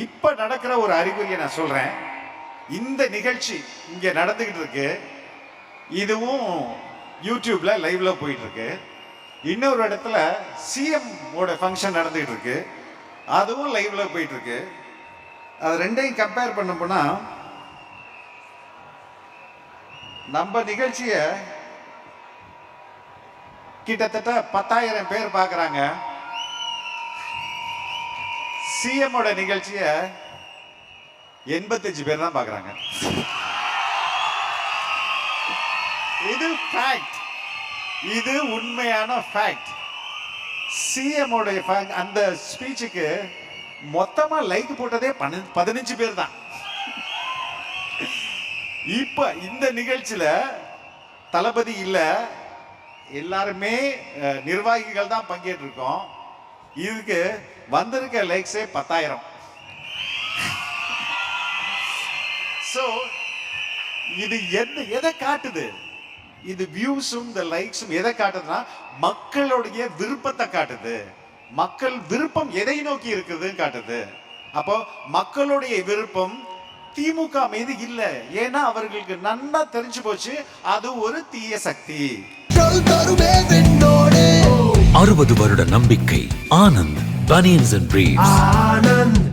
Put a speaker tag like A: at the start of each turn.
A: இப்ப நடக்கிற ஒரு அறிகுறியை நான் சொல்றேன். இந்த நிகழ்ச்சி இங்க நடந்துகிட்டு இருக்கு. இதுவும் யூடியூப்ல லைவ்ல போயிட்டு இருக்கு. இன்னொரு இடத்துல சிஎம் ஓட ஃபங்க்ஷன் நடந்துகிட்டு இருக்கு. அதுவும் லைவ்ல போயிட்டு இருக்கு. அது ரெண்டையும் கம்பேர் பண்ண போனா நம்ம நிகழ்ச்சிய கிட்டத்தட்ட 10,000 பேர் பார்க்கறாங்க. சிஎம் ஓட நிகழ்ச்சிய 85 பேர் தான் பார்க்கறாங்க. இது ஃபேக்ட். இது உண்மையான ஃபேக்ட். சிஎம் ஓட அந்த ஸ்பீச்சுக்கு மொத்தமா லைக் போட்டதே 15 பேர் தான். இப்ப இந்த நிகழ்ச்சியில தளபதி இல்ல, எல்லாருமே நிர்வாகிகள் தான் பங்கேற்று இருக்கோம். இதுக்கு வந்திருக்க லைக்ஸே 10,000. சோ இது எதை காட்டுது? இது வியூஸும் இந்த லைக்ஸும் எதை காட்டுதுன்னா மக்களுடைய விருப்பத்தை காட்டுது. மக்கள் விருப்பம் எதை நோக்கி இருக்குதுன்னு காட்டுது. அப்போ மக்களுடைய விருப்பம் திமுக மீது இல்ல. ஏன்னா அவர்களுக்கு நன்னா தெரிஞ்சு போச்சு அது ஒரு தீய சக்தி.
B: 60 வருட நம்பிக்கை. Anand banians and briefs.